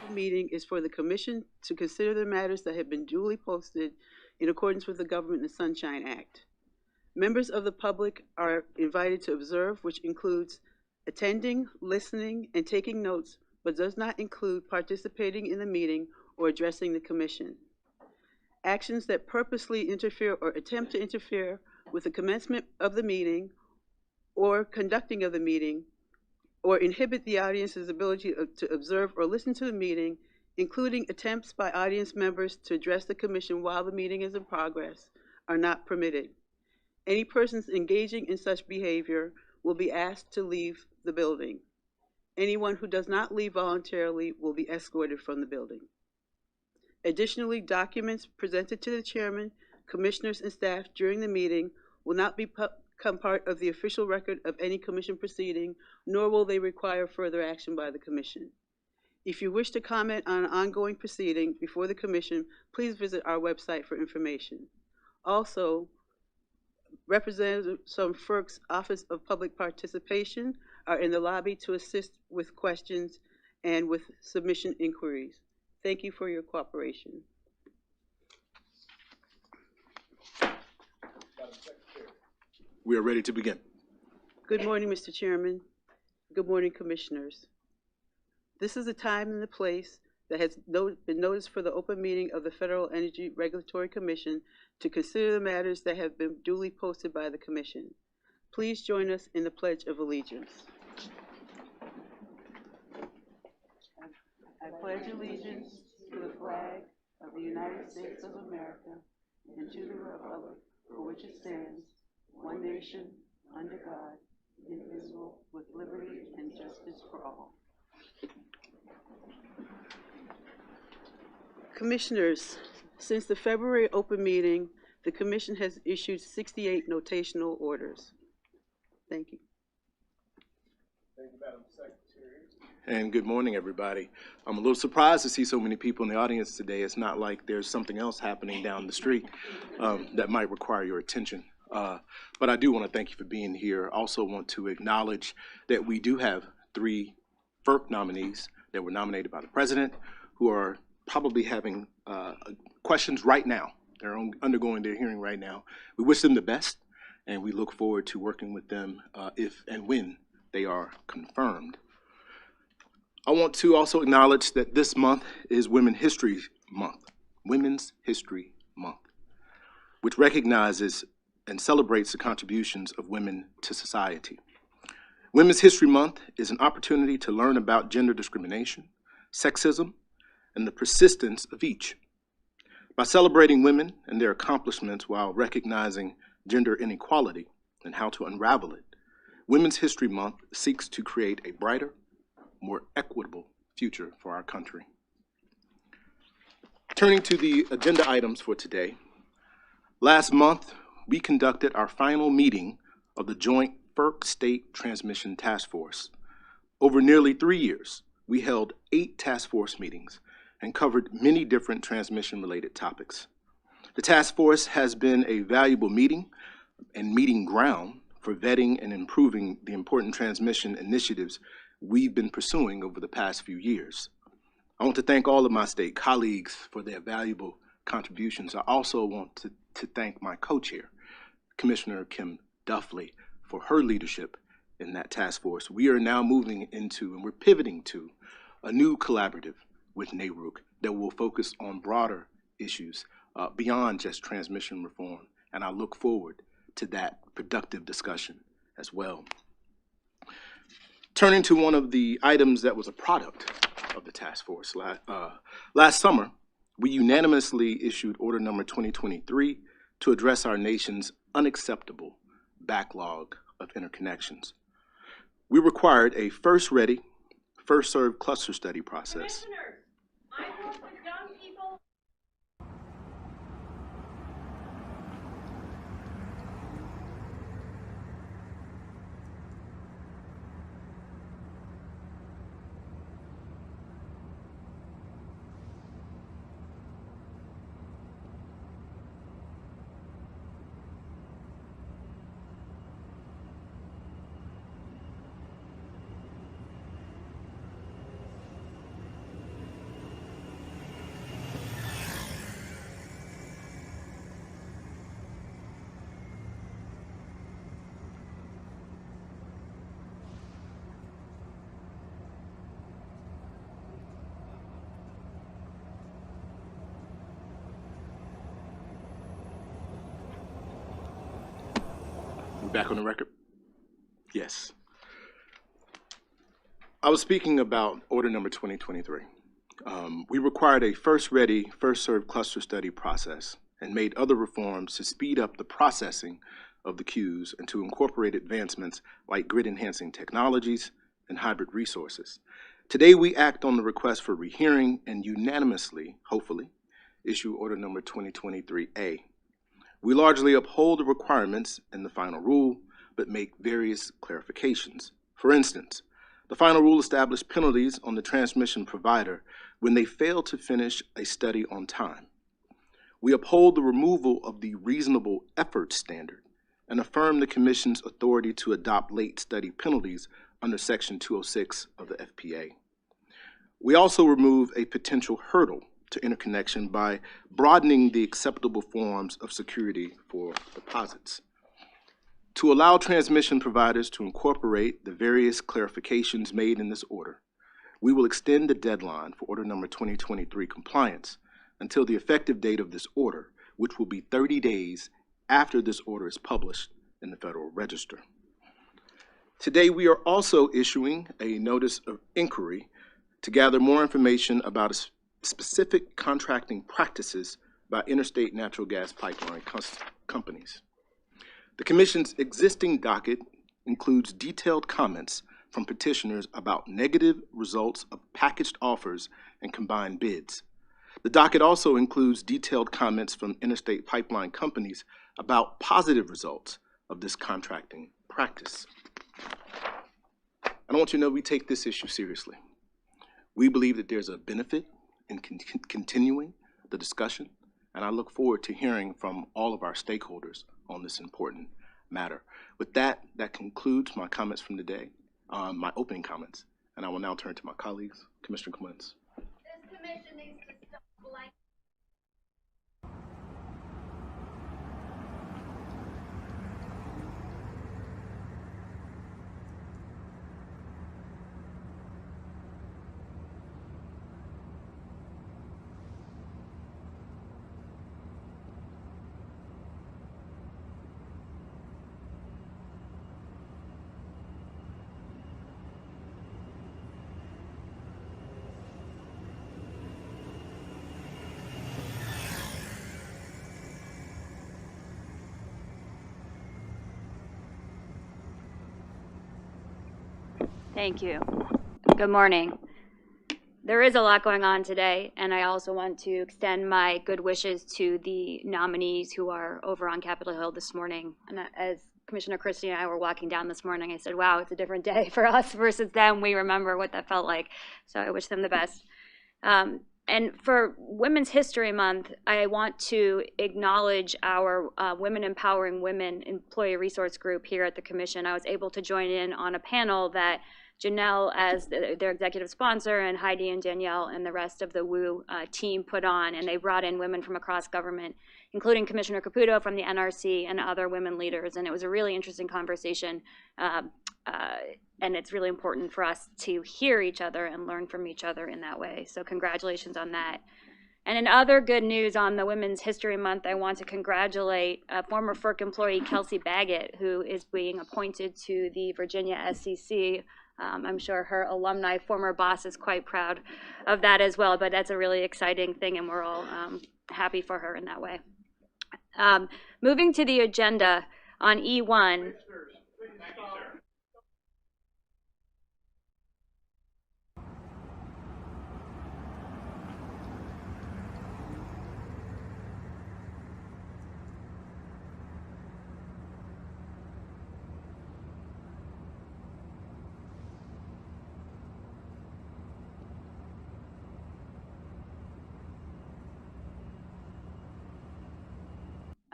open meeting is for the Commission to consider the matters that have been duly posted in accordance with the Government and Sunshine Act. Members of the public are invited to observe, which includes attending, listening, and taking notes, but does not include participating in the meeting or addressing the Commission. Actions that purposely interfere or attempt to interfere with the commencement of the meeting or conducting of the meeting or inhibit the audience's ability to observe or listen to the meeting, including attempts by audience members to address the Commission while the meeting is in progress, are not permitted. Any persons engaging in such behavior will be asked to leave the building. Anyone who does not leave voluntarily will be escorted from the building. Additionally, documents presented to the chairman, commissioners, and staff during the meeting will not become part of the official record of any commission proceeding, nor will they require further action by the commission. If you wish to comment on an ongoing proceeding before the commission, please visit our website for information. Also, representatives from FERC's Office of Public Participation are in the lobby to assist with questions and with submission inquiries. Thank you for your cooperation. We are ready to begin. Good morning, Mr. Chairman. Good morning, Commissioners. This is the time and the place that has been noticed for the open meeting of the Federal Energy Regulatory Commission to consider the matters that have been duly posted by the Commission. Please join us in the Pledge of Allegiance. I pledge allegiance to the flag of the United States of America and to the republic for which it stands, one nation, under God, indivisible, with liberty and justice for all. Commissioners, since the February open meeting, the Commission has issued 68 notational orders. Thank you. Thank you, Madam Secretary. And good morning, everybody. I'm a little surprised to see so many people in the audience today. It's not like there's something else happening down the street that might require your attention. But I do want to thank you for being here. I also want to acknowledge that we do have 3 FERC nominees that were nominated by the President who are probably having questions right now. They're undergoing their hearing right now. We wish them the best, and we look forward to working with them if and when they are confirmed. I want to also acknowledge that this month is Women's History Month, which recognizes and celebrates the contributions of women to society. Women's History Month is an opportunity to learn about gender discrimination, sexism, and the persistence of each. By celebrating women and their accomplishments while recognizing gender inequality and how to unravel it, Women's History Month seeks to create a brighter, more equitable future for our country. Turning to the agenda items for today, last month we conducted our final meeting of the Joint FERC State Transmission Task Force. Over nearly 3 years, we held 8 task force meetings and covered many different transmission-related topics. The task force has been a valuable meeting and meeting ground for vetting and improving the important transmission initiatives we've been pursuing over the past few years. I want to thank all of my state colleagues for their valuable contributions. I also want to thank my co-chair, Commissioner Kim Duffley, for her leadership in that task force. We are now moving into, and we're pivoting to, a new collaborative with NARUC that will focus on broader issues beyond just transmission reform, and I look forward to that productive discussion as well. Turning to one of the items that was a product of the task force, last summer, we unanimously issued Order Number 2023 to address our nation's unacceptable backlog of interconnections. We required a first ready, first served cluster study process. I work with young people. Back on the record? Yes. I was speaking about order number 2023. We required a first ready, first served cluster study process and made other reforms to speed up the processing of the queues and to incorporate advancements like grid enhancing technologies and hybrid resources. Today we act on the request for rehearing and unanimously, hopefully, issue order number 2023A. We largely uphold the requirements in the final rule, but make various clarifications. For instance, the final rule established penalties on the transmission provider when they fail to finish a study on time. We uphold the removal of the reasonable effort standard and affirm the Commission's authority to adopt late study penalties under Section 206 of the FPA. We also remove a potential hurdle to interconnection by broadening the acceptable forms of security for deposits. To allow transmission providers to incorporate the various clarifications made in this order, we will extend the deadline for order number 2023 compliance until the effective date of this order, which will be 30 days after this order is published in the Federal Register. Today, we are also issuing a notice of inquiry to gather more information about specific contracting practices by interstate natural gas pipeline companies. The Commission's existing docket includes detailed comments from petitioners about negative results of packaged offers and combined bids. The docket also includes detailed comments from interstate pipeline companies about positive results of this contracting practice. I want you to know we take this issue seriously. We believe that there's a benefit in continuing the discussion, and I look forward to hearing from all of our stakeholders on this important matter. With that, that concludes my comments from today, my opening comments, and I will now turn to my colleagues. Commissioner Clements. This commission needs to stop blank. Thank you. Good morning. There is a lot going on today, and I also want to extend my good wishes to the nominees who are over on Capitol Hill this morning. And as Commissioner Christie and I were walking down this morning, I said, wow, it's a different day for us versus them. We remember what that felt like. So I wish them the best. And for Women's History Month, I want to acknowledge our Women Empowering Women Employee Resource Group here at the Commission. I was able to join in on a panel that Janelle, as their executive sponsor, and Heidi and Danielle and the rest of the WU team put on, and they brought in women from across government, including Commissioner Caputo from the NRC and other women leaders, and it was a really interesting conversation, and it's really important for us to hear each other and learn from each other in that way, so congratulations on that. And in other good news on the Women's History Month, I want to congratulate former FERC employee Kelsey Baggett, who is being appointed to the Virginia SEC. I'm sure her alumni, former boss, is quite proud of that as well, but that's a really exciting thing, and we're all happy for her in that way. Moving to the agenda on E1.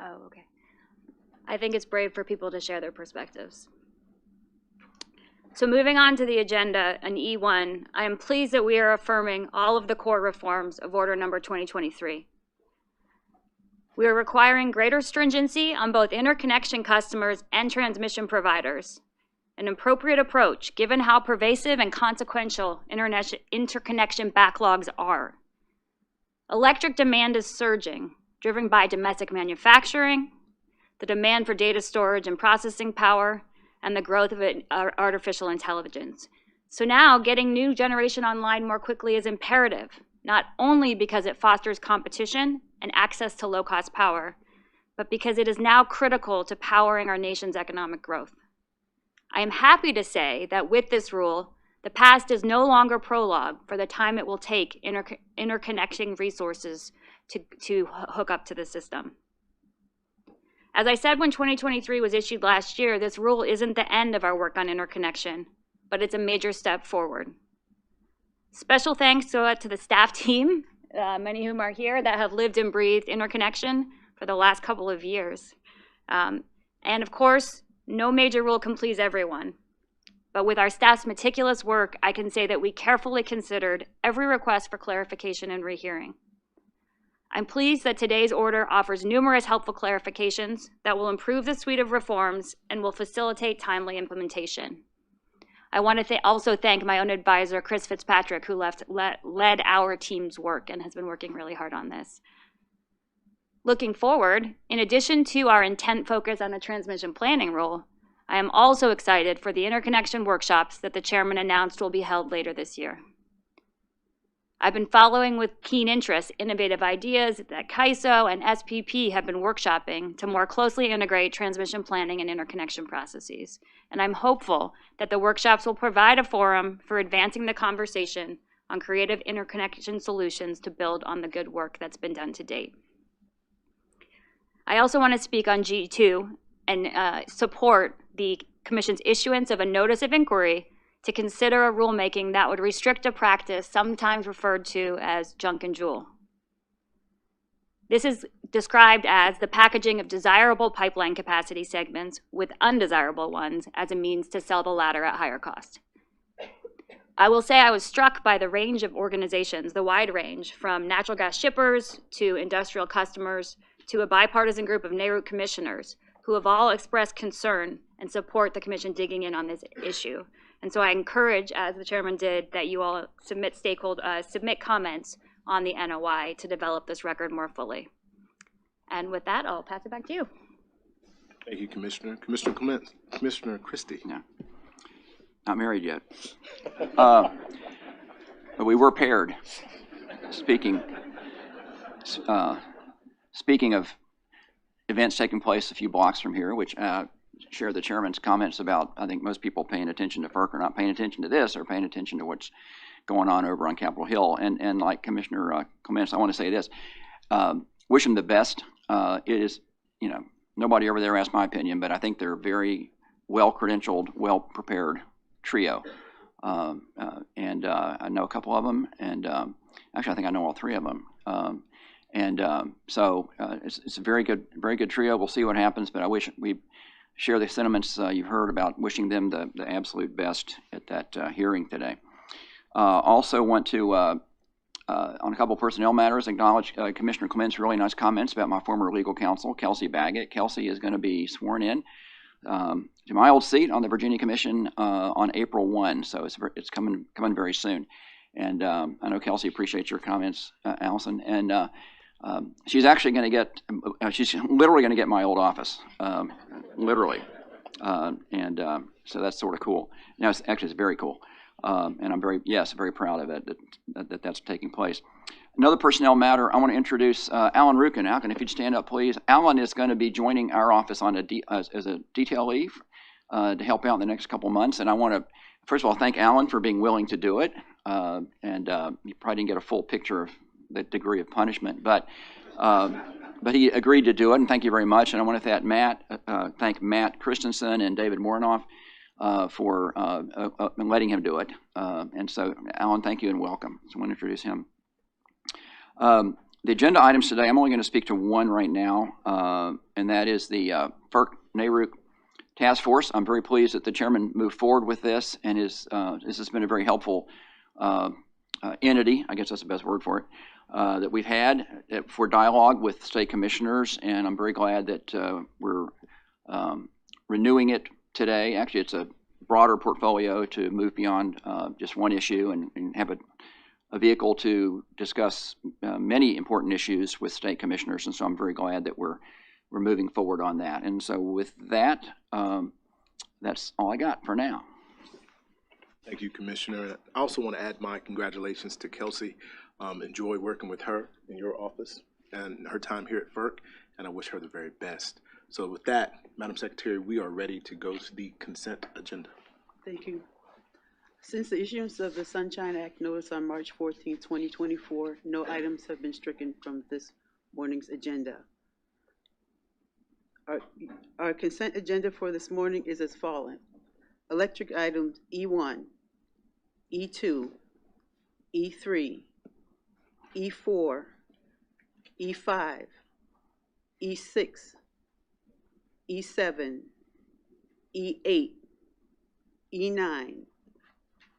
Oh, okay. I think it's brave for people to share their perspectives. So moving on to the agenda on E1, I am pleased that we are affirming all of the core reforms of Order Number 2023. We are requiring greater stringency on both interconnection customers and transmission providers, an appropriate approach given how pervasive and consequential interconnection backlogs are. Electric demand is surging, driven by domestic manufacturing, the demand for data storage and processing power, and the growth of artificial intelligence. So now getting new generation online more quickly is imperative, not only because it fosters competition and access to low-cost power, but because it is now critical to powering our nation's economic growth. I am happy to say that with this rule, the past is no longer prologue for the time it will take interconnecting resources to hook up to the system. As I said when 2023 was issued last year, this rule isn't the end of our work on interconnection, but it's a major step forward. Special thanks go out to the staff team, many of whom are here, that have lived and breathed interconnection for the last couple of years. And of course, no major rule can please everyone. But with our staff's meticulous work, I can say that we carefully considered every request for clarification and rehearing. I'm pleased that today's order offers numerous helpful clarifications that will improve the suite of reforms and will facilitate timely implementation. I want to also thank my own advisor, Chris Fitzpatrick, who led our team's work and has been working really hard on this. Looking forward, in addition to our intent focus on the transmission planning rule, I am also excited for the interconnection workshops that the chairman announced will be held later this year. I've been following with keen interest innovative ideas that CAISO and SPP have been workshopping to more closely integrate transmission planning and interconnection processes. And I'm hopeful that the workshops will provide a forum for advancing the conversation on creative interconnection solutions to build on the good work that's been done to date. I also want to speak on G2 and support the Commission's issuance of a notice of inquiry to consider a rulemaking that would restrict a practice sometimes referred to as junk and jewel. This is described as the packaging of desirable pipeline capacity segments with undesirable ones as a means to sell the latter at higher cost. I will say I was struck by the range of organizations, the wide range, from natural gas shippers to industrial customers to a bipartisan group of NARUC commissioners who have all expressed concern and support the Commission digging in on this issue. And so I encourage, as the chairman did, that you all submit comments on the NOI to develop this record more fully. And with that, I'll pass it back to you. Thank you, Commissioner. Commissioner Clements, Commissioner Christie. No, not married yet. But we were paired. Speaking of events taking place a few blocks from here, which share the chairman's comments about, I think most people paying attention to FERC are not paying attention to this, or paying attention to what's going on over on Capitol Hill. And like Commissioner Clements, I want to say this, wish them the best. It is, nobody over there asked my opinion, but I think they're a very well-credentialed, well-prepared trio. And I know a couple of them, and actually I think I know all three of them. So it's a very good trio. We'll see what happens, but I wish we share the sentiments you've heard about wishing them the absolute best at that hearing today. Also want to, on a couple of personnel matters, acknowledge Commissioner Clements' really nice comments about my former legal counsel, Kelsey Baggett. Kelsey is going to be sworn in to my old seat on the Virginia Commission on April 1, so it's coming very soon. And I know Kelsey appreciates your comments, Allison, and she's actually going to get, she's literally going to get my old office, literally. So that's sort of cool. Now, it's very cool. And I'm very proud of it, that's taking place. Another personnel matter, I want to introduce Alan Rukin. Alan, if you'd stand up, please. Alan is going to be joining our office on as a detail leave to help out in the next couple months. And I want to, first of all, thank Alan for being willing to do it. You probably didn't get a full picture of the degree of punishment, but he agreed to do it, and thank you very much. And I want to thank Matt Christensen and David Morenoff for letting him do it. And so, Alan, thank you and welcome. So I want to introduce him. The agenda items today, I'm only going to speak to one right now, and that is the FERC NARUC Task Force. I'm very pleased that the chairman moved forward with this, and this has been a very helpful entity, I guess that's the best word for it, that we've had for dialogue with state commissioners, and I'm very glad that we're renewing it today. Actually, it's a broader portfolio to move beyond just one issue and have a vehicle to discuss many important issues with state commissioners, and so I'm very glad that we're we're moving forward on that. And so with that, that's all I got for now. Thank you, Commissioner. I also want to add my congratulations to Kelsey. Enjoy working with her in your office and her time here at FERC, and I wish her the very best. So with that, Madam Secretary, we are ready to go to the consent agenda. Thank you. Since the issuance of the Sunshine Act notice on March 14, 2024, no items have been stricken from this morning's agenda. Our consent agenda for this morning is as follows. Electric items E1, E2, E3, E4, E5, E6, E7, E8, E9,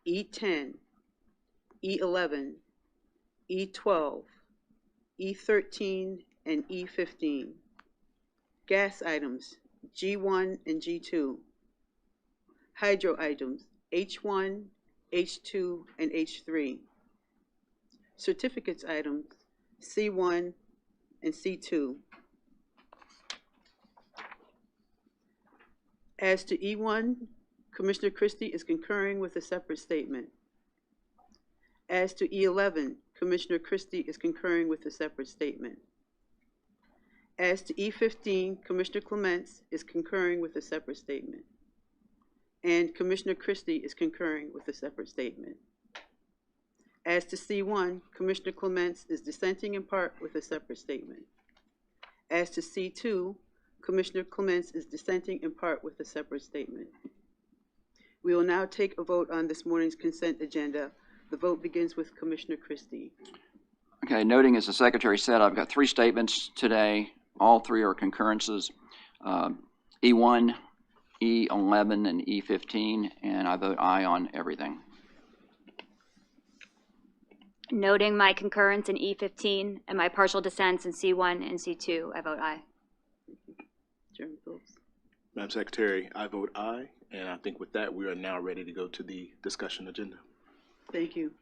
E10, E11, E12, E13, and E15. Gas items G1 and G2. Hydro items H1, H2, and H3. Certificates items C1 and C2. As to E1, Commissioner Christie is concurring with a separate statement. As to E11, Commissioner Christie is concurring with a separate statement. As to E15, Commissioner Clements is concurring with a separate statement. And Commissioner Christie is concurring with a separate statement. As to C1, Commissioner Clements is dissenting in part with a separate statement. As to C2, Commissioner Clements is dissenting in part with a separate statement. We will now take a vote on this morning's consent agenda. The vote begins with Commissioner Christie. Okay, noting as the Secretary said, I've got 3 statements today. All 3 are concurrences. E1, E11, and E15, and I vote aye on everything. Noting my concurrence in E15 and my partial dissents in C1 and C2, I vote aye. Chairman Phillips. Madam Secretary, I vote aye, and I think with that, we are now ready to go to the discussion agenda. Thank you.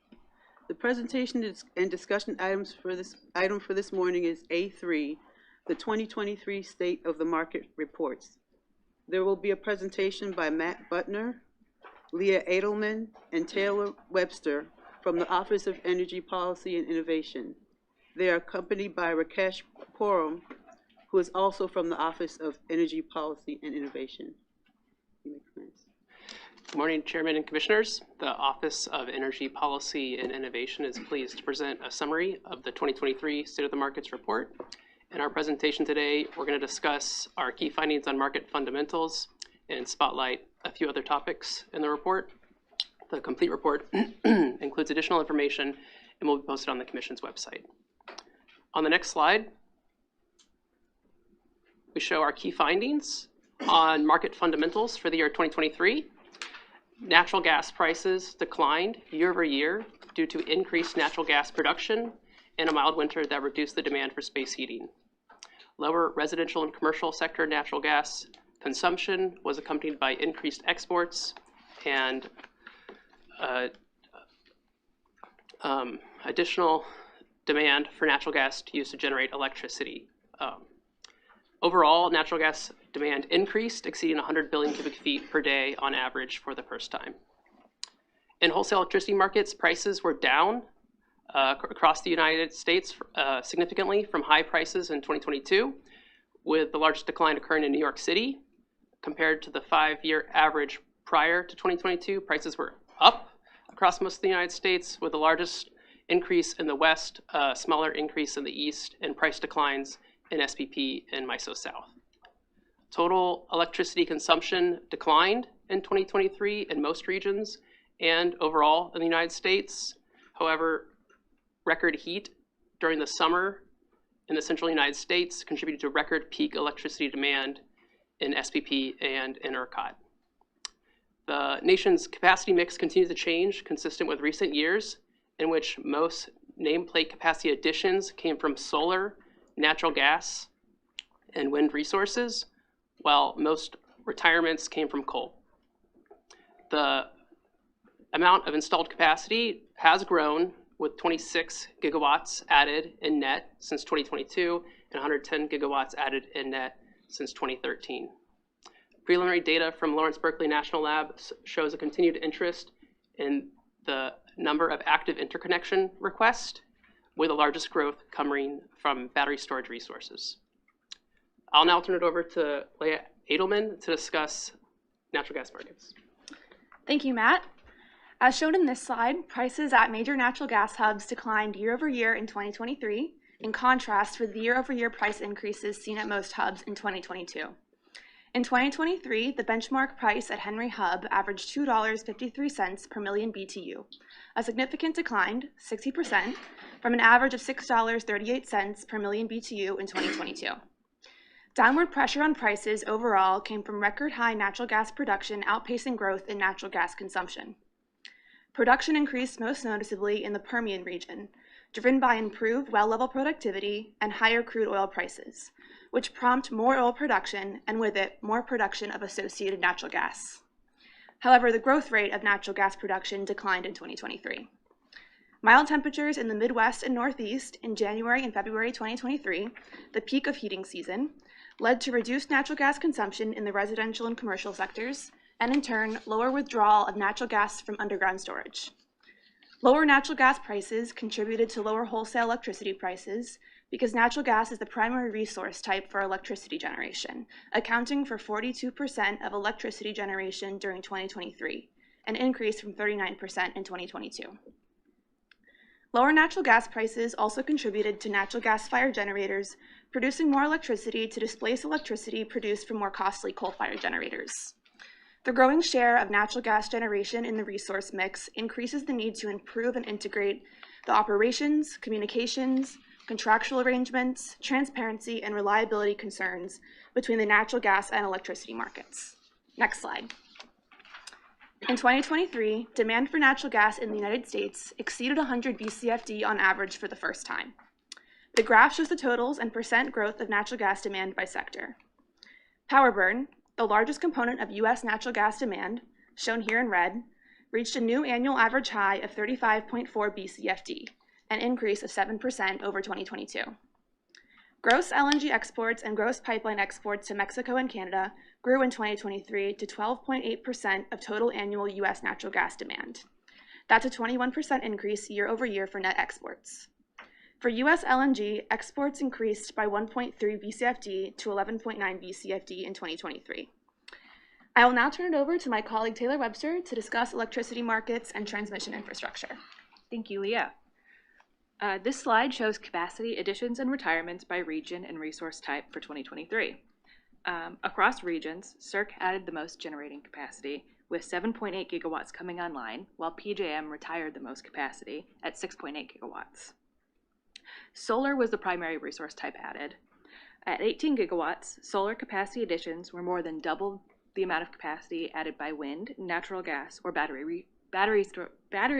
The presentation and discussion items for this morning is A3, the 2023 State of the Market Reports. There will be a presentation by Matt Butner, Leah Adelman, and Taylor Webster from the Office of Energy Policy and Innovation. They are accompanied by Rakesh, who is also from the Office of Energy Policy and Innovation. You may commence. Good morning, Chairman and Commissioners. The Office of Energy Policy and Innovation is pleased to present a summary of the 2023 State of the Markets Report. In our presentation today, we're going to discuss our key findings on market fundamentals and spotlight a few other topics in the report. The complete report includes additional information and will be posted on the Commission's website. On the next slide, we show our key findings on market fundamentals for the year 2023. Natural gas prices declined year over year due to increased natural gas production and a mild winter that reduced the demand for space heating. Lower residential and commercial sector natural gas consumption was accompanied by increased exports and additional demand for natural gas to use to generate electricity. Overall, natural gas demand increased, exceeding 100 billion cubic feet per day on average for the first time. In wholesale electricity markets, prices were down across the United States significantly from high prices in 2022, with the largest decline occurring in New York City. Compared to the 5-year average prior to 2022, prices were up across most of the United States, with the largest increase in the West, smaller increase in the East, and price declines in SPP and MISO South. Total electricity consumption declined in 2023 in most regions and overall in the United States. However, record heat during the summer in the central United States contributed to record peak electricity demand in SPP and in ERCOT. The nation's capacity mix continues to change, consistent with recent years, in which most nameplate capacity additions came from solar, natural gas, and wind resources, while most retirements came from coal. The amount of installed capacity has grown, with 26 gigawatts added in net since 2022 and 110 gigawatts added in net since 2013. Preliminary data from Lawrence Berkeley National Lab shows a continued interest in the number of active interconnection requests, with the largest growth coming from battery storage resources. I'll now turn it over to Leah Adelman to discuss natural gas markets. Thank you, Matt. As shown in this slide, prices at major natural gas hubs declined year over year in 2023, in contrast with the year-over-year price increases seen at most hubs in 2022. In 2023, the benchmark price at Henry Hub averaged $2.53 per million BTU, a significant decline, 60%, from an average of $6.38 per million BTU in 2022. Downward pressure on prices overall came from record high natural gas production outpacing growth in natural gas consumption. Production increased most noticeably in the Permian region, driven by improved well level productivity and higher crude oil prices, which prompt more oil production and with it more production of associated natural gas. However, the growth rate of natural gas production declined in 2023. Mild temperatures in the Midwest and Northeast in January and February 2023, the peak of heating season, led to reduced natural gas consumption in the residential and commercial sectors, and in turn, lower withdrawal of natural gas from underground storage. Lower natural gas prices contributed to lower wholesale electricity prices because natural gas is the primary resource type for electricity generation, accounting for 42% of electricity generation during 2023, an increase from 39% in 2022. Lower natural gas prices also contributed to natural gas-fired generators producing more electricity to displace electricity produced from more costly coal-fired generators. The growing share of natural gas generation in the resource mix increases the need to improve and integrate the operations, communications, contractual arrangements, transparency, and reliability concerns between the natural gas and electricity markets. Next slide. In 2023, demand for natural gas in the United States exceeded 100 BCFD on average for the first time. The graph shows the totals and percent growth of natural gas demand by sector. Power burn, the largest component of U.S. natural gas demand, shown here in red, reached a new annual average high of 35.4 BCFD, an increase of 7% over 2022. Gross LNG exports and gross pipeline exports to Mexico and Canada grew in 2023 to 12.8% of total annual U.S. natural gas demand. That's a 21% increase year over year for net exports. For U.S. LNG, exports increased by 1.3 BCFD to 11.9 BCFD in 2023. I will now turn it over to my colleague Taylor Webster to discuss electricity markets and transmission infrastructure. Thank you, Leah. This slide shows capacity additions and retirements by region and resource type for 2023. Across regions, CERC added the most generating capacity, with 7.8 gigawatts coming online, while PJM retired the most capacity at 6.8 gigawatts. Solar was the primary resource type added. At 18 gigawatts, solar capacity additions were more than double the amount of capacity added by wind, natural gas, or battery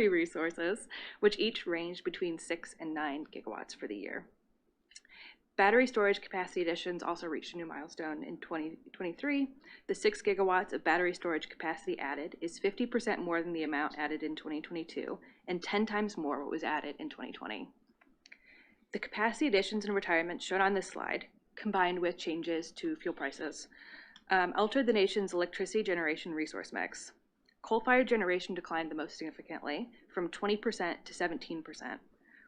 resources, which each ranged between 6 and 9 gigawatts for the year. Battery storage capacity additions also reached a new milestone in 2023. The 6 gigawatts of battery storage capacity added is 50% more than the amount added in 2022, and 10 times more what was added in 2020. The capacity additions and retirements shown on this slide, combined with changes to fuel prices, altered the nation's electricity generation resource mix. Coal-fired generation declined the most significantly, from 20% to 17%.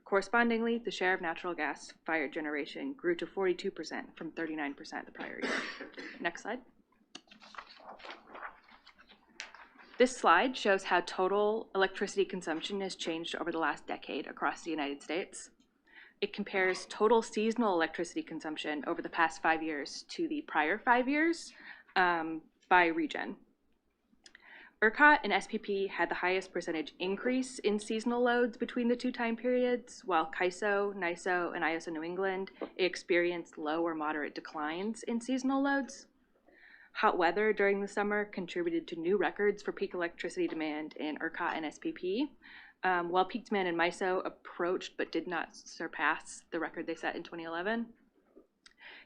Correspondingly, the share of natural gas-fired generation grew to 42% from 39% the prior year. Next slide. This slide shows how total electricity consumption has changed over the last decade across the United States. It compares total seasonal electricity consumption over the past 5 years to the prior 5 years by region. ERCOT and SPP had the highest percentage increase in seasonal loads between the two time periods, while CAISO, NYISO, and ISO New England experienced low or moderate declines in seasonal loads. Hot weather during the summer contributed to new records for peak electricity demand in ERCOT and SPP, while peak demand in MISO approached but did not surpass the record they set in 2011.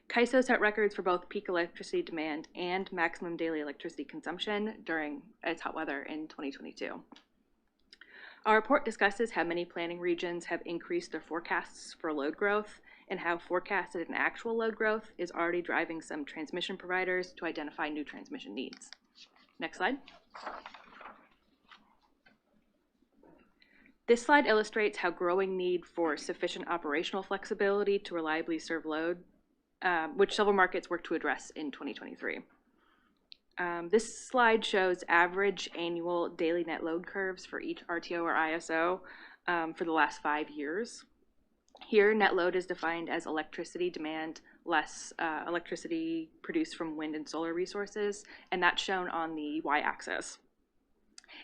CAISO set records for both peak electricity demand and maximum daily electricity consumption during its hot weather in 2022. Our report discusses how many planning regions have increased their forecasts for load growth and how forecasted and actual load growth is already driving some transmission providers to identify new transmission needs. Next slide. This slide illustrates how growing need for sufficient operational flexibility to reliably serve load, which several markets work to address in 2023. This slide shows average annual daily net load curves for each RTO or ISO for the last 5 years. Here, net load is defined as electricity demand less electricity produced from wind and solar resources, and that's shown on the y-axis.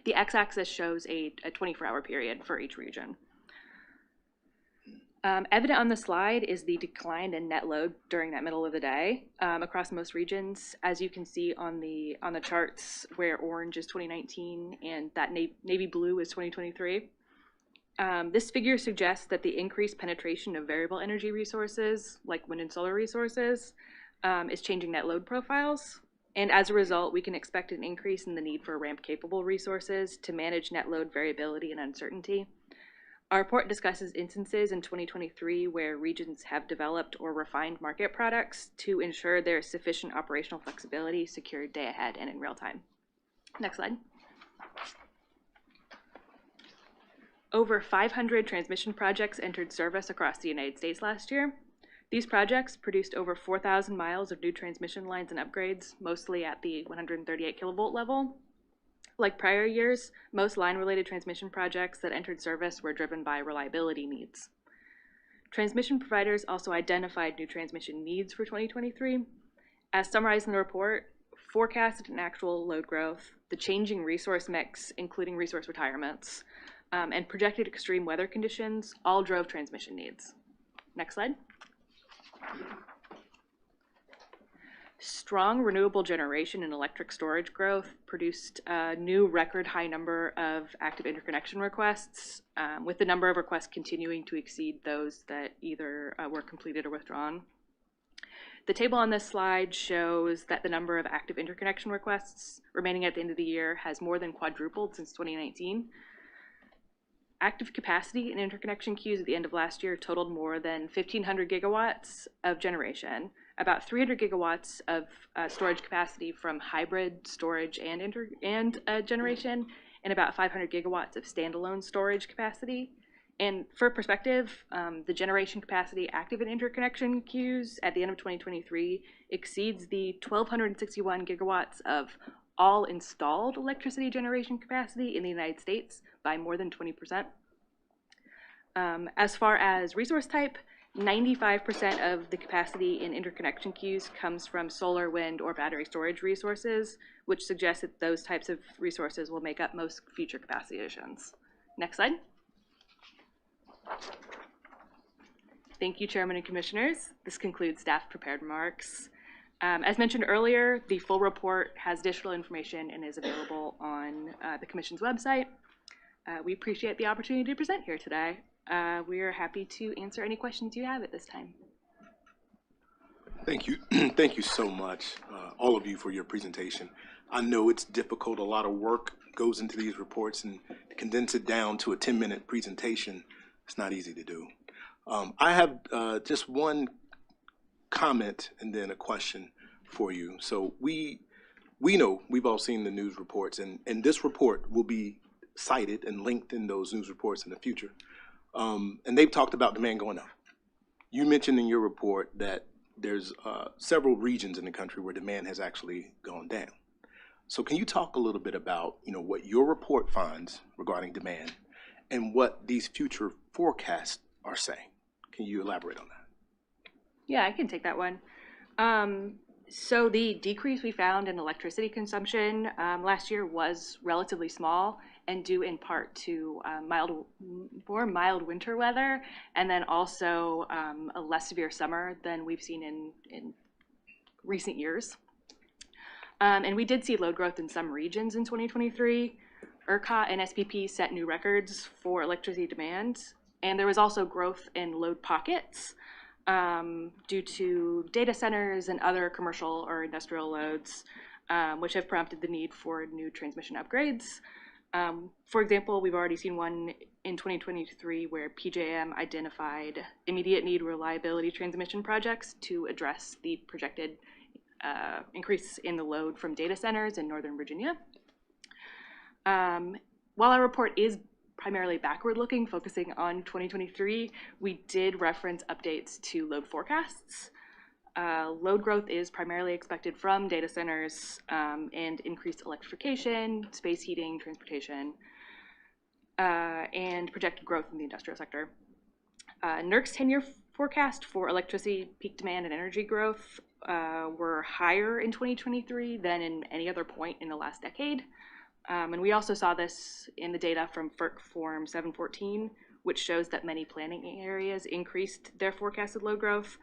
The x-axis shows a 24-hour period for each region. Evident on the slide is the decline in net load during that middle of the day across most regions, as you can see on the charts where orange is 2019 and that navy blue is 2023. This figure suggests that the increased penetration of variable energy resources, like wind and solar resources, is changing net load profiles. And as a result, we can expect an increase in the need for ramp-capable resources to manage net load variability and uncertainty. Our report discusses instances in 2023 where regions have developed or refined market products to ensure there is sufficient operational flexibility secured day ahead and in real time. Next slide. Over 500 transmission projects entered service across the United States last year. These projects produced over 4,000 miles of new transmission lines and upgrades, mostly at the 138 kilovolt level. Like prior years, most line-related transmission projects that entered service were driven by reliability needs. Transmission providers also identified new transmission needs for 2023. As summarized in the report, forecasted and actual load growth, the changing resource mix, including resource retirements, and projected extreme weather conditions all drove transmission needs. Next slide. Strong renewable generation and electric storage growth produced a new record high number of active interconnection requests, with the number of requests continuing to exceed those that either were completed or withdrawn. The table on this slide shows that the number of active interconnection requests remaining at the end of the year has more than quadrupled since 2019. Active capacity in interconnection queues at the end of last year totaled more than 1,500 gigawatts of generation, about 300 gigawatts of storage capacity from hybrid storage and generation, and about 500 gigawatts of standalone storage capacity. And for perspective, the generation capacity active in interconnection queues at the end of 2023 exceeds the 1,261 gigawatts of all installed electricity generation capacity in the United States by more than 20%. As far as resource type, 95% of the capacity in interconnection queues comes from solar, wind, or battery storage resources, which suggests that those types of resources will make up most future capacity additions. Next slide. Thank you, Chairman and Commissioners. This concludes staff prepared remarks. As mentioned earlier, the full report has additional information and is available on the Commission's website. We appreciate the opportunity to present here today. We are happy to answer any questions you have at this time. Thank you. Thank you so much, all of you, for your presentation. I know it's difficult. A lot of work goes into these reports, and to condense it down to a 10-minute presentation, it's not easy to do. I have just one comment and then a question for you. So we know, we've all seen the news reports, and this report will be cited and linked in those news reports in the future. And they've talked about demand going up. You mentioned in your report that there's several regions in the country where demand has actually gone down. So can you talk a little bit about, what your report finds regarding demand and what these future forecasts are saying? Can you elaborate on that? Yeah, I can take that one. So the decrease we found in electricity consumption last year was relatively small and due in part to more mild winter weather, and then also a less severe summer than we've seen in recent years. And we did see load growth in some regions in 2023. ERCOT and SPP set new records for electricity demand, and there was also growth in load pockets due to data centers and other commercial or industrial loads, which have prompted the need for new transmission upgrades. For example, we've already seen one in 2023 where PJM identified immediate need reliability transmission projects to address the projected increase in the load from data centers in Northern Virginia. While our report is primarily backward-looking, focusing on 2023, we did reference updates to load forecasts. Load growth is primarily expected from data centers and increased electrification, space heating, transportation, and projected growth in the industrial sector. NERC's 10-year forecast for electricity peak demand and energy growth were higher in 2023 than in any other point in the last decade. And we also saw this in the data from FERC Form 714, which shows that many planning areas increased their forecasted load growth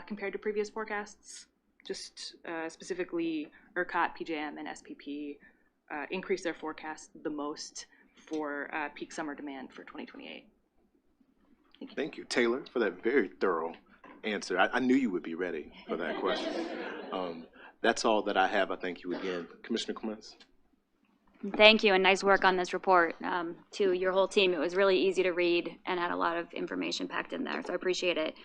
compared to previous forecasts. Just specifically, ERCOT, PJM, and SPP increased their forecast the most for peak summer demand for 2028. Thank you, Taylor, for that very thorough answer. I knew you would be ready for that question. That's all that I have. I thank you again. Commissioner Clements? Thank you, and nice work on this report. To your whole team, it was really easy to read and had a lot of information packed in there, so I appreciate it.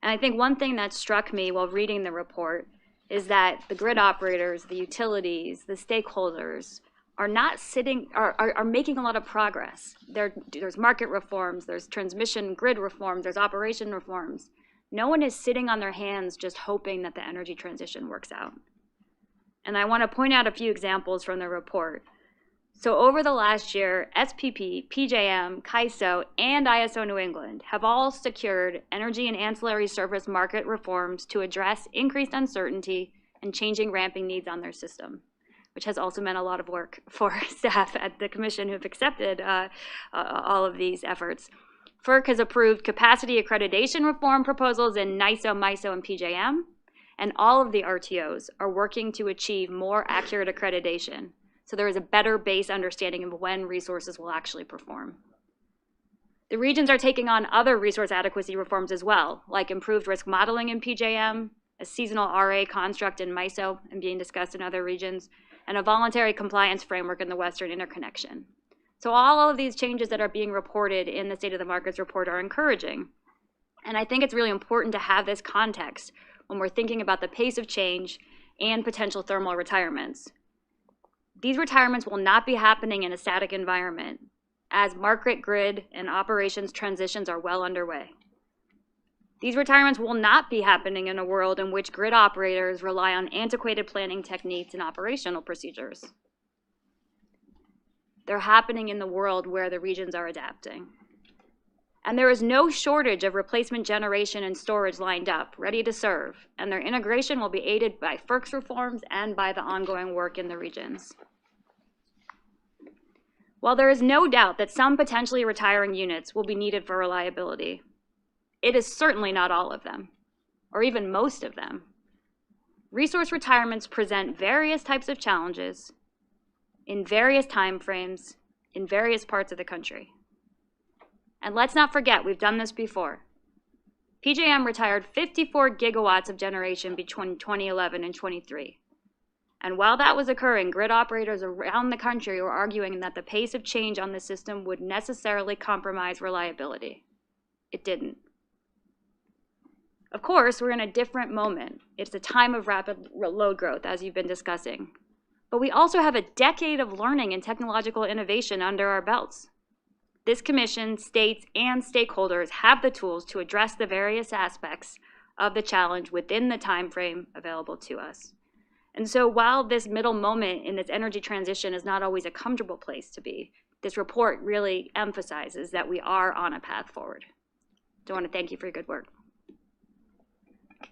And I think one thing that struck me while reading the report is that the grid operators, the utilities, the stakeholders are not sitting, are making a lot of progress. There's market reforms, there's transmission grid reforms, there's operation reforms. No one is sitting on their hands just hoping that the energy transition works out. And I want to point out a few examples from the report. So over the last year, SPP, PJM, CAISO, and ISO New England have all secured energy and ancillary service market reforms to address increased uncertainty and changing ramping needs on their system, which has also meant a lot of work for staff at the Commission who've accepted all of these efforts. FERC has approved capacity accreditation reform proposals in NISO, MISO, and PJM, and all of the RTOs are working to achieve more accurate accreditation, so there is a better base understanding of when resources will actually perform. The regions are taking on other resource adequacy reforms as well, like improved risk modeling in PJM, a seasonal RA construct in MISO and being discussed in other regions, and a voluntary compliance framework in the Western Interconnection. So all of these changes that are being reported in the State of the Markets report are encouraging. And I think it's really important to have this context when we're thinking about the pace of change and potential thermal retirements. These retirements will not be happening in a static environment, as market grid and operations transitions are well underway. These retirements will not be happening in a world in which grid operators rely on antiquated planning techniques and operational procedures. They're happening in the world where the regions are adapting. And there is no shortage of replacement generation and storage lined up, ready to serve, and their integration will be aided by FERC's reforms and by the ongoing work in the regions. While there is no doubt that some potentially retiring units will be needed for reliability, it is certainly not all of them, or even most of them. Resource retirements present various types of challenges in various time frames in various parts of the country. And let's not forget, we've done this before. PJM retired 54 gigawatts of generation between 2011 and 23. And while that was occurring, grid operators around the country were arguing that the pace of change on the system would necessarily compromise reliability. It didn't. Of course, we're in a different moment. It's a time of rapid load growth, as you've been discussing. But we also have a decade of learning and technological innovation under our belts. This commission, states, and stakeholders have the tools to address the various aspects of the challenge within the time frame available to us. And so while this middle moment in this energy transition is not always a comfortable place to be, this report really emphasizes that we are on a path forward. So I want to thank you for your good work.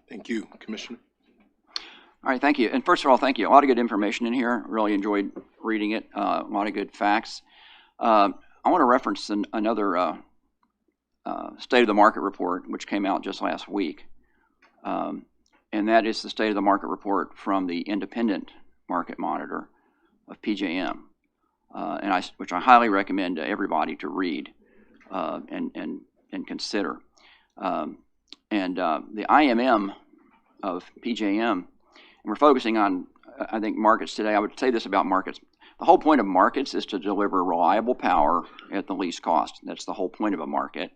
Thank you, Commissioner. All right, thank you. And first of all, thank you. A lot of good information in here. Really enjoyed reading it. A lot of good facts. I want to reference another State of the Market report, which came out just last week. And that is the State of the Market report from the Independent Market Monitor of PJM, which I highly recommend to everybody to read and consider. The IMM of PJM, and we're focusing on, I think, markets today. I would say this about markets. The whole point of markets is to deliver reliable power at the least cost. That's the whole point of a market.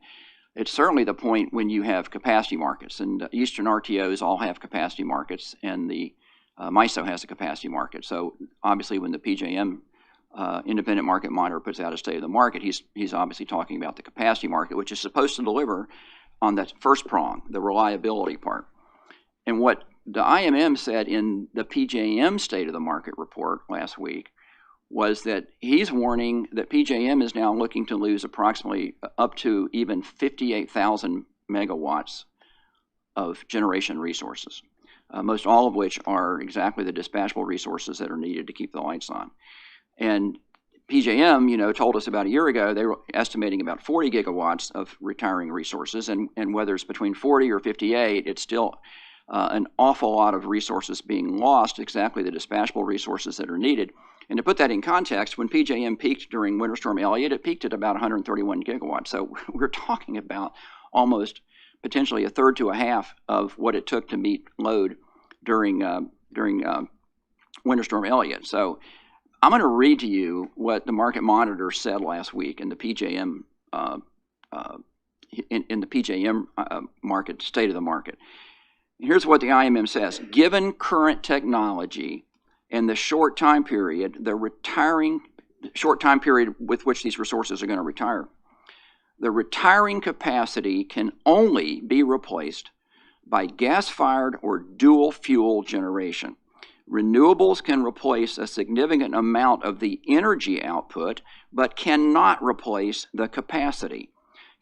It's certainly the point when you have capacity markets, and Eastern RTOs all have capacity markets, and the MISO has a capacity market. So obviously when the PJM independent market monitor puts out a state of the market, he's obviously talking about the capacity market, which is supposed to deliver on that first prong, the reliability part. And what the IMM said in the PJM State of the Market report last week was that he's warning that PJM is now looking to lose approximately up to even 58,000 megawatts of generation resources, most all of which are exactly the dispatchable resources that are needed to keep the lights on. And PJM, told us about a year ago they were estimating about 40 gigawatts of retiring resources, and whether it's between 40 or 58, it's still an awful lot of resources being lost, exactly the dispatchable resources that are needed. And to put that in context, when PJM peaked during Winter Storm Elliott, it peaked at about 131 gigawatts. So we're talking about almost potentially a third to a half of what it took to meet load during Winter Storm Elliott. So I'm going to read to you what the market monitor said last week in the PJM in the PJM market, state of the market. Here's what the IMM says. Given current technology and the short time period, short time period with which these resources are going to retire, the retiring capacity can only be replaced by gas-fired or dual-fuel generation. Renewables can replace a significant amount of the energy output, but cannot replace the capacity.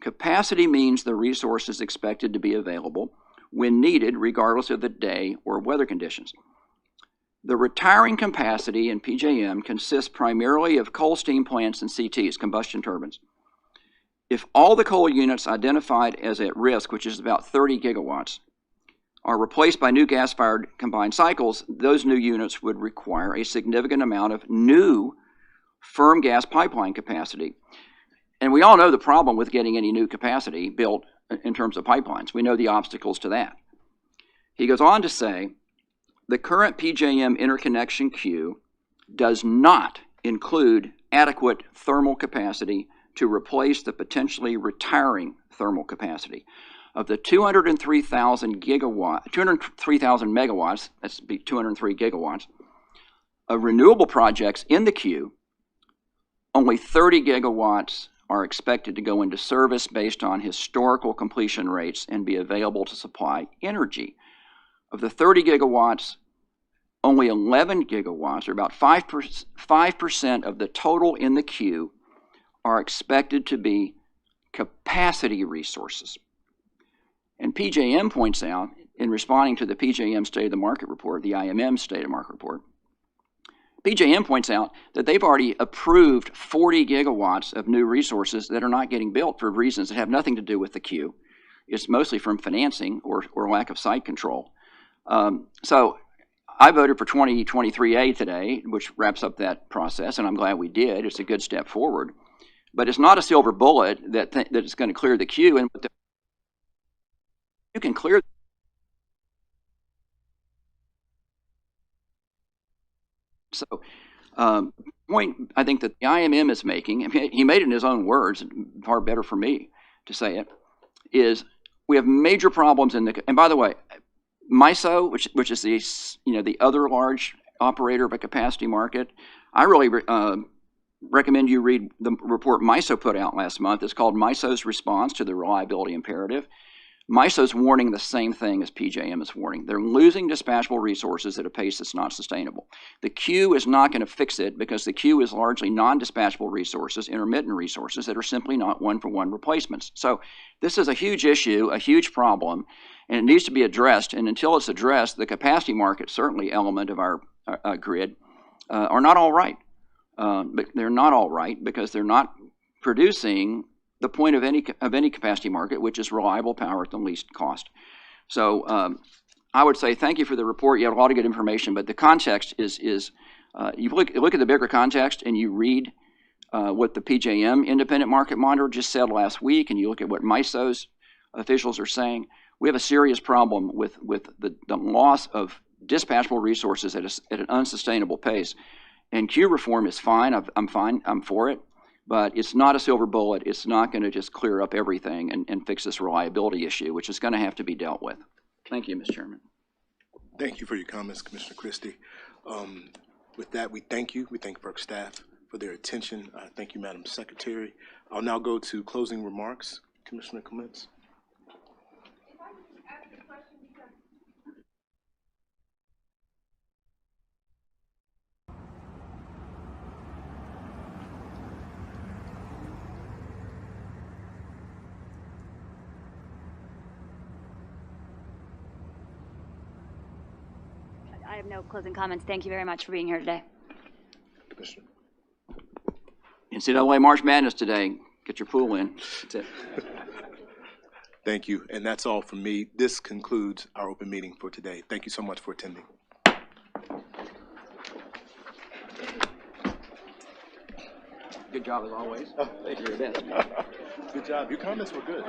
Capacity means the resource is expected to be available when needed, regardless of the day or weather conditions. The retiring capacity in PJM consists primarily of coal steam plants and CTs, combustion turbines. If all the coal units identified as at risk, which is about 30 gigawatts, are replaced by new gas-fired combined cycles, those new units would require a significant amount of new firm gas pipeline capacity. And we all know the problem with getting any new capacity built in terms of pipelines. We know the obstacles to that. He goes on to say, the current PJM interconnection queue does not include adequate thermal capacity to replace the potentially retiring thermal capacity. Of the 203,000 megawatts, that's 203 gigawatts, of renewable projects in the queue, only 30 gigawatts are expected to go into service based on historical completion rates and be available to supply energy. Of the 30 gigawatts, only 11 gigawatts, or about 5% of the total in the queue, are expected to be capacity resources. And PJM points out, in responding to the PJM State of the Market report, the IMM State of the Market report, PJM points out that they've already approved 40 gigawatts of new resources that are not getting built for reasons that have nothing to do with the queue. It's mostly from financing or lack of site control. So I voted for 2023A today, which wraps up that process, and I'm glad we did. It's a good step forward. But it's not a silver bullet that is going to clear the queue. And you can clear so point I think that the IMM is making, he made it in his own words, far better for me to say it, is we have major problems in the, and by the way, MISO, which is the other large operator of a capacity market, I really recommend you read the report MISO put out last month. It's called MISO's Response to the Reliability Imperative. MISO's warning the same thing as PJM is warning. They're losing dispatchable resources at a pace that's not sustainable. The queue is not going to fix it because the queue is largely non-dispatchable resources, intermittent resources that are simply not one-for-one replacements. So this is a huge issue, a huge problem, and it needs to be addressed. And until it's addressed, the capacity market, certainly element of our grid, are not all right. But they're not all right because they're not producing the point of any capacity market, which is reliable power at the least cost. So I would say thank you for the report. You have a lot of good information, but the context is you look at the bigger context and you read what the PJM Independent Market Monitor just said last week, and you look at what MISO's officials are saying. We have a serious problem with the loss of dispatchable resources at an unsustainable pace. And Q reform is fine. I'm fine. I'm for it. But it's not a silver bullet. It's not going to just clear up everything and fix this reliability issue, which is going to have to be dealt with. Thank you, Mr. Chairman. Thank you for your comments, Commissioner Christie. With that, we thank you. We thank FERC staff for their attention. Thank you, Madam Secretary. I'll now go to closing remarks. Commissioner Clements. I have no closing comments. Thank you very much for being here today. Commissioner. NCAA March Madness today. Get your pool in. That's it. Thank you. And that's all from me. This concludes our open meeting for today. Thank you so much for attending. Good job as always. Thank you. You're the best. Good job. Your comments were good.